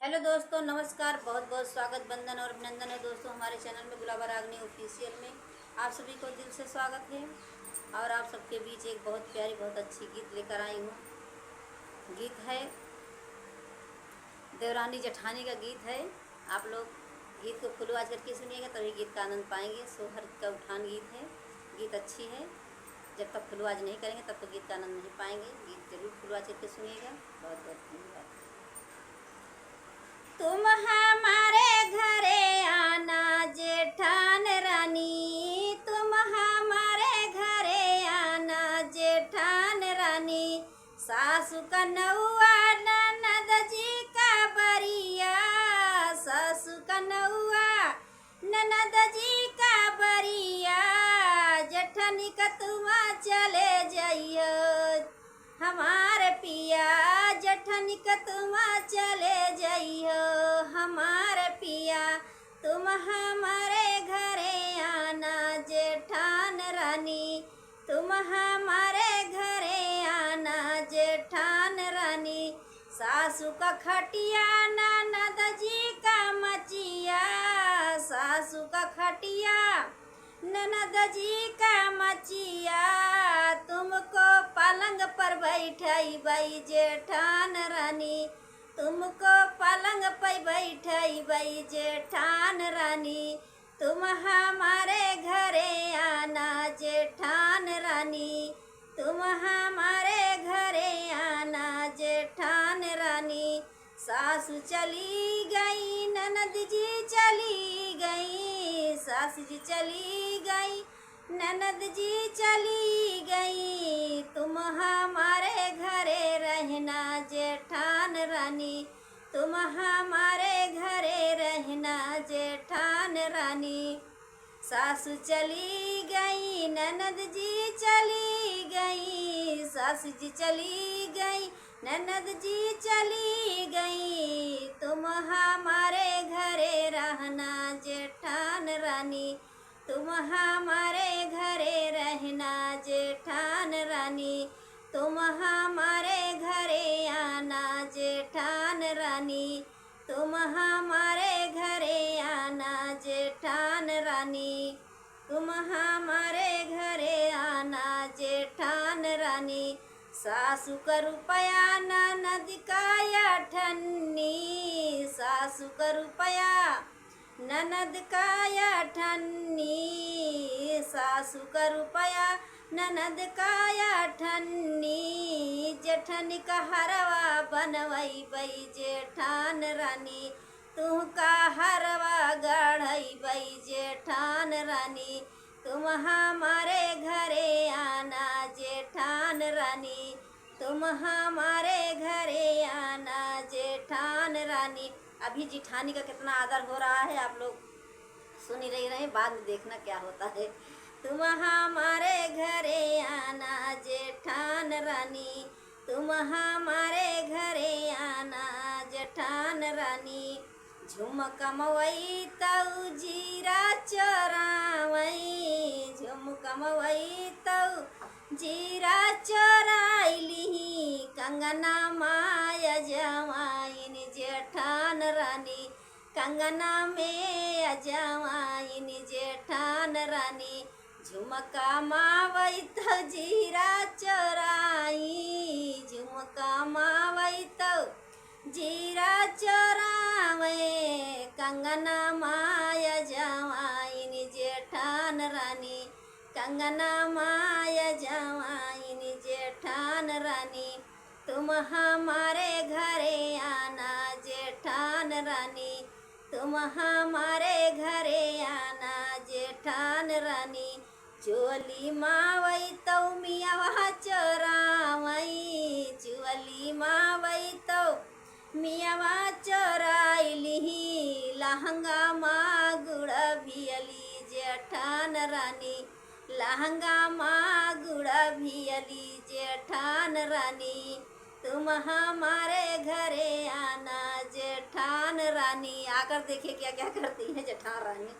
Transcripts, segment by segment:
Hello दोस्तों, नमस्कार। बहुत बहुत स्वागत, वंदन और अभिनंदन है दोस्तों हमारे चैनल में गुलाबा रागनी ऑफिशियल में। आप सभी को दिल से स्वागत है और आप सबके बीच एक बहुत प्यारी, बहुत अच्छी गीत लेकर आई हूँ। गीत है देवरानी जेठानी का गीत है। आप लोग गीत को फुल आवाज करके सुनिएगा तभी गीत का आनंद पाएंगे। सोहर का उठान गीत है, गीत अच्छी है। जब तक फुल आवाज नहीं करेंगे तब तो गीत का आनंद नहीं पाएंगे। गीत जरूर फुल आवाज करके सुनिएगा। बहुत बहुत धन्यवाद। तुम हमारे घरे आना जेठान रानी, तुम हमारे घरे आना जेठान रानी। सासु का नौआ ननद जी का बरिया, सासु का नौआ ननद जी का बरिया। जेठनी का तुम चले जाइयो हमारे पिया, जेठनी का तुम चले जाइयो हमारे पिया। तुम हमारे घरे आना जेठान रानी, तुम हमारे घरे आना जेठान रानी। सासू का खटिया ननद जी का मचिया, सासू का खटिया ननद जी का मचिया। तुमको पलंग पर बैठाई बाई जेठान रानी, तुमको पलंग पर बैठाई बाई जेठान रानी। तुम हमारे घरे आना जेठान रानी, तुम हमारे घरे आना जेठान रानी। सासू चली गई ननद जी चली गई, सासू जी चली गई ननद जी चली गई। तुम हमारे घरे रहना जेठान रानी, तुम हमारे घरे रहना जेठान रानी। सासू चली गई ननद जी चली गई, सासू जी चली गई ननद जी चली गई। तुम हमारे घरे रहना जेठान रानी, तुम हमारे घरे रहना जेठान रानी। तुम हमारे घरे आना जेठान रानी, तुम हमारे घरे आना जेठान रानी, तुम हमारे घरे आना जेठान रानी। सासू का रुपया ननद का अठन्नी, सासू का रुपया ननद का अठन्नी, सासू का रुपया ननद का अठन्नी। जेठनी का हरवा बनवई बई जेठान रानी, तू का हरवा गढ़ई बई जेठान रानी। तुम हमारे घरे आना जेठान रानी, तुम हमारे घरे आना जेठान रानी। अभी जेठानी का कितना आदर हो रहा है आप लोग सुन ही रहे हैं, बाद में देखना क्या होता है। तुम हमारे घरे आना जेठान रानी, तुम हमारे घरे आना जेठान रानी। झुमकमवई तऊ जीरा चोरावई, झुमकमवई तऊ जीरा चोराइली। कंगना माया जवाइन जेठान रानी, कंगना में अजवाइन जेठान रानी। झुमका मावई तो जीरा चोराई, झुमका मावई तो जीरा चोरावे। कंगना माया जवाइन जेठान रानी, कंगना माया जवाइन जेठान रानी। तुम हमारे घरे आना जेठान रानी, तुम हमारे घरे आना जेठान रानी। चोली मावई तो मियावा चोरावई, चोली मावई तो मियावा चोराइली। लहंगा माँ गुड़ा भियली जेठान रानी, लहंगा माँ गुड़ा भियली जेठान रानी। तुम हमारे घरे आना जेठान रानी। आकर देखिए क्या क्या करती है जेठान रानी।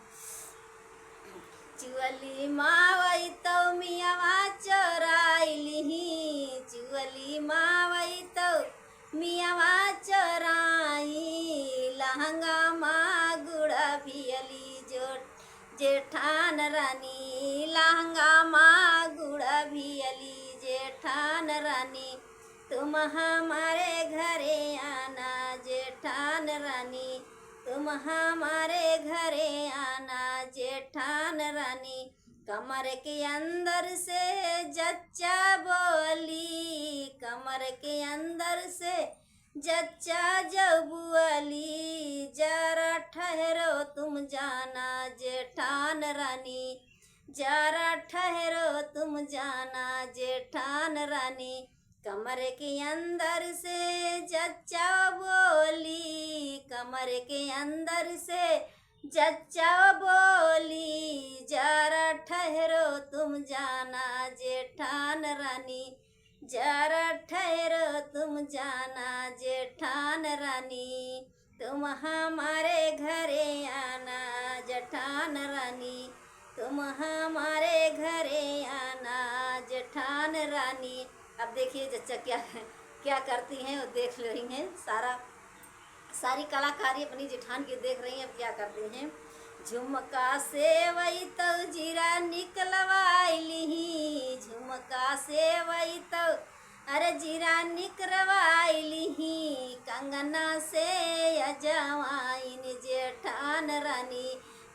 चुअली मावई तो मियावा चोराइली, चुअली मावई तो मियावा चोराई। लहंगा माँ गुड़ा भियली जो जेठान रानी, लहंगा माँ गुड़ा भियली जेठान रानी, तुम हमारे घरे आना जेठान रानी, तुम हमारे घरे आना जेठान रानी। कमर के अंदर से जच्चा बोली, कमर के अंदर से जच्चा जब बोली, जरा ठहरो तुम जाना जेठान रानी, जरा ठहरो तुम जाना जेठान रानी। कमर के अंदर से जच्चा बोली, कमर के अंदर से जच्चा बोली, जरा ठहरो तुम जाना जेठान रानी, जरा ठहरो तुम जाना जेठान रानी, तुम हमारे घरे आना जेठान रानी, तुम हमारे घरे आना जेठान रानी। अब देखिए जच्चा क्या क्या करती हैं और देख रही हैं, सारी कलाकारी अपनी जेठान की देख रही हैं। अब क्या करती हैं, झुमका से वही तो जीरा निकलवाइली, झुमका से वही तो अरे जीरा निकलवाइली, कंगना से अजवाइन जेठान रानी,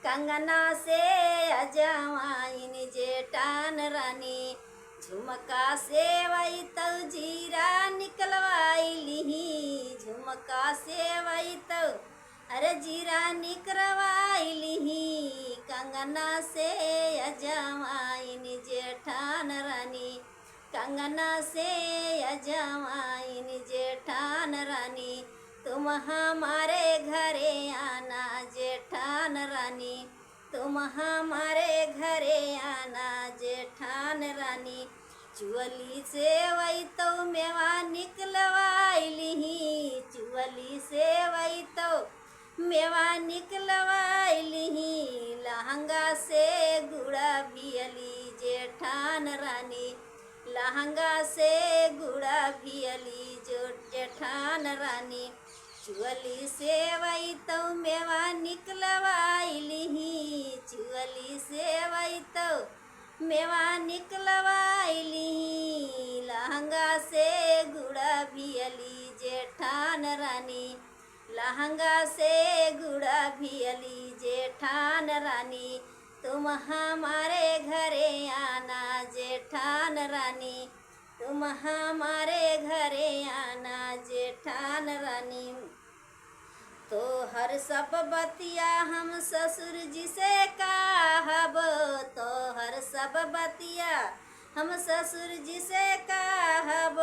कंगना से अजवाइन जेठान रानी, झुमका से वही तो जीरा निकलवाइली, झुमका से वही तो अरे जीरा निकलवाइली, कंगना से अजवाइन जेठान रानी, कंगना से अजवाइन जेठान रानी, तुम हमारे घरे आना जेठान रानी, तुम हमारे घरे आना जेठान रानी। चुअली से वही तो मेवा निकलवाइली, चुअली से वही तो मेवा निकलवाइली, लहंगा से गुड़ा भियली जेठान रानी, लहंगा से गुड़ा भियली जो जेठान रानी। चुअली से वही तो मेवा निकलवाइली, चुअली से वही तो मेवा निकलवाइली, लहंगा से गुड़ा भियली जेठान रानी, लहंगा से गुड़ा भियली जेठान रानी, तुम हमारे घरे आना जेठान रानी, तुम हमारे घरे आना जेठान रानी। तो हर सब बतिया हम ससुर जी से कहब, तो हर सब बतिया हम ससुर जी से कहब,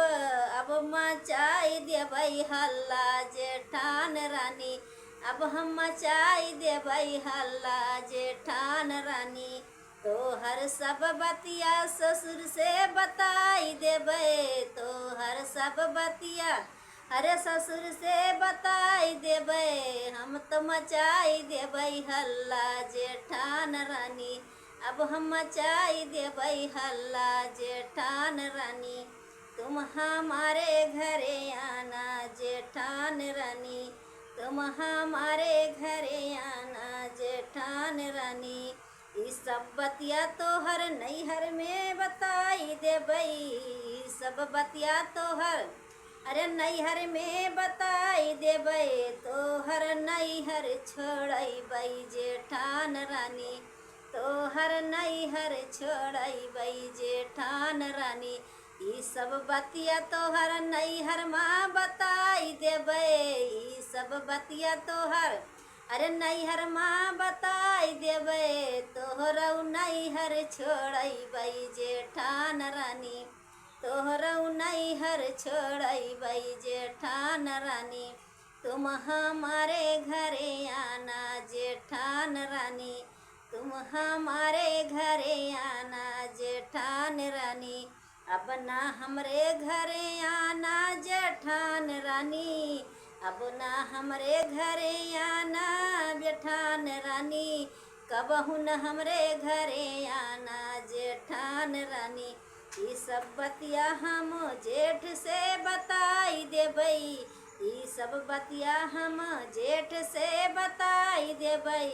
अब मचाई देबई हल्ला जेठान रानी, अब हम मचाई देबई हल्ला जेठान रानी। तो हर सब बतिया ससुर से बताई देबे, तो हर सब बतिया अरे ससुर से बताई देबे, हम तो मचाई देबई हल्ला जेठान रानी, अब हम मचाई देबई हल्ला जेठान रानी, तुम हमारे घरे आना जेठान रानी, तुम हमारे घरे आना जेठान रानी। इस सब बतिया तोहर नैहर में बताई देबई, सब बतिया तोहर अरे नैहर में बताई देबे, तोहर नैहर छोड़बई जेठान रानी, तोहर नैहर छोड़बई जेठान रानी। ई सब बतिया तोहर नैहर माँ बताई देबे, ई सब बतिया तोहर अरे नैहर माँ बताई देबे, तोहरौ नैहर छोड़बई जेठान रानी, तोहरौ नैहर छोड़बई जेठान रानी, तुम हमारे घरे आना जेठान रानी, तुम हमारे घरे आना जेठान रानी। अब ना हमरे घरे आना जेठान रानी, अब ना हमरे घरे आना जेठान रानी, कबहू न हमरे घरे आना जेठान रानी। ई सब बतिया हम जेठ से बताई देबई, ई सब बतिया हम जेठ से बताई देबै,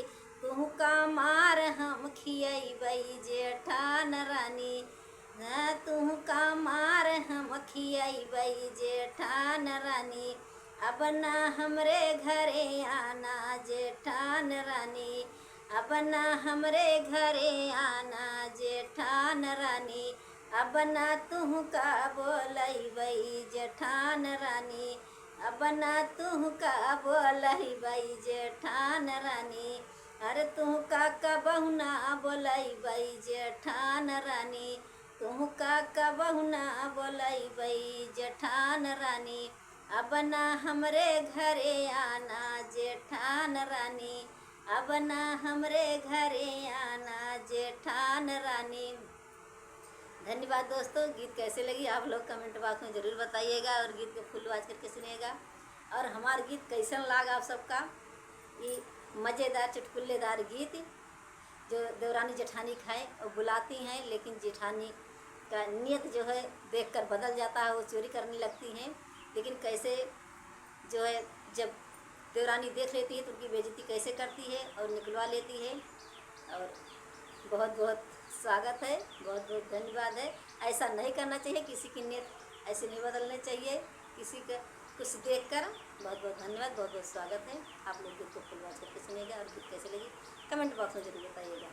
तुहू का मार हम खियबै जेठान रानी। तुहू का मार हम खियबै जेठान रानी। अब ना हमरे घरे आना जेठान रानी, अब ना हमरे घरे आना जेठान रानी। अब ना तुहू का बोलैबै जेठान रानी, अब ना तुहू का बोलैबै जेठान रानी। अरे तुहू का कबहू ना बोलैबै जेठान रानी, तुहू का कबहू ना बोलैबै जेठान रानी। अब ना हमरे घरे आना जेठान रानी, अब ना हमरे घरे आना जेठान रानी। धन्यवाद दोस्तों। गीत कैसे लगी आप लोग कमेंट बॉक्स में ज़रूर बताइएगा और गीत को फुल आवाज करके सुनिएगा। और हमारा गीत कैसन लगा आप सबका, ये मज़ेदार चुटकुलेदार गीत जो देवरानी जेठानी खाए और बुलाती हैं, लेकिन जेठानी का नियत जो है देखकर बदल जाता है, वो चोरी करने लगती हैं। लेकिन कैसे जो है जब देवरानी देख लेती है तो उनकी बेइज्जती कैसे करती है और निकलवा लेती है। और बहुत बहुत स्वागत है, बहुत बहुत धन्यवाद है। ऐसा नहीं करना चाहिए, किसी की नीयत ऐसे नहीं बदलने चाहिए किसी का कुछ देखकर। बहुत बहुत धन्यवाद, बहुत बहुत स्वागत है। आप लोग गीत को फुल वॉच करके सुनिएगा और गीत कैसे लगी कमेंट बॉक्स में जरूर बताइएगा।